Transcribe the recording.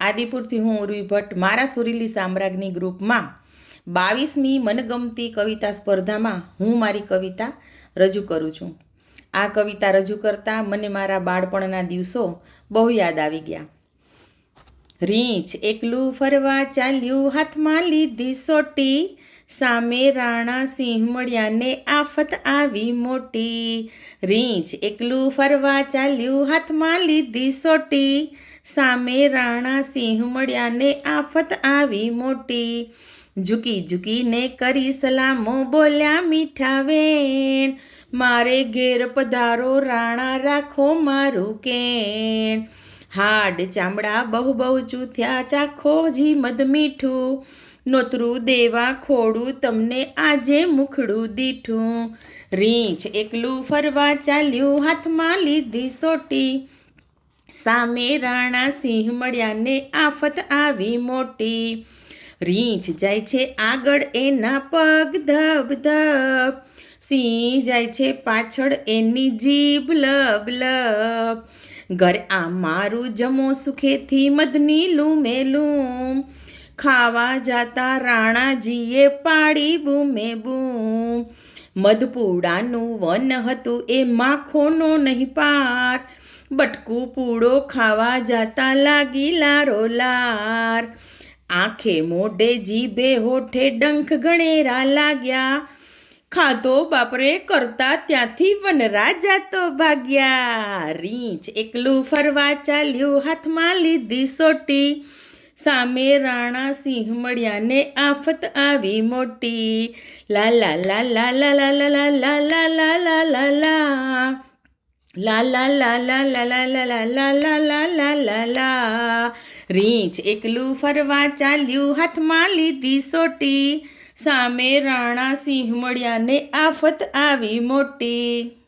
આદિપુરથી હું ઉર્વી ભટ્ટ મારા સુરીલી સામ્રાજ્ઞી ગ્રુપમાં 22મી મનગમતી કવિતા સ્પર્ધામાં હું મારી કવિતા રજૂ કરું છું. આ કવિતા રજૂ કરતાં મને મારા બાળપણના દિવસો બહુ યાદ આવી ગયા. રીંછ એકલું ફરવા ચાલ્યું, હાથમાં લીધી સોટી, સામે રાણા સિંહ મળ્યા ને આફત આવી મોટી. રીંછ એકલું ફરવા ચાલ્યું, હાથમાં લીધી સોટી, સામે રાણા સિંહ મળ્યા ને આફત આવી મોટી. ઝૂકી ઝૂકીને કરી સલામો, બોલ્યા મીઠા વેણ, મારે ઘેર પધારો રાણા, રાખો મારું કેણ. હાડ ચામડા બહુ બહુ ચૂથ્યા, ચાખો જી મધ મીઠું, નોતરું દેવા ખોડું તમને આજે મુખડું દીઠું. રીંછ એકલું ફરવા ચાલ્યું, હાથમાં લીધી સોટી, સામે રાણા સિંહ મળ્યા ને આફત આવી મોટી. રીંછ જાય છે આગળ, એના પગ ધબ ધબ, સિંહ જાય છે પાછળ, એની જીભ લબ લબ. ઘર આ મારું જમો સુખેથી, મધની લૂમે લૂમ, ખાવા જાતા રાણાજીએ પાડી બૂમે બૂમ. મધપૂડાનું વન હતું, એ માખોનો નહીં પાર, બટકું પૂડો ખાવા જાતા લાગી લારો લાર. આંખે મોઢે જીભે હોઠે ડંખ ગણેરા લાગ્યા, ખાધો બાપરે કરતા ત્યાંથી વનરાજા તો ભાગ્યા. રીંછ એકલું ફરવા ચાલ્યું, હાથમાં લીધી સોટી, સામે રાણા સિંહ મળ્યા ને આફત આવી મોટી. લા લા લા લા લા લા લા લા લા લા લા લા લા, લા લા લા લા લા લા લા લા લા લા લા લા લા. રીંછ એકલું ફરવા ચાલ્યું, હાથમાં લીધી સોટી, સામે રાણા સિંહ મળ્યા ને આફત આવી મોટી.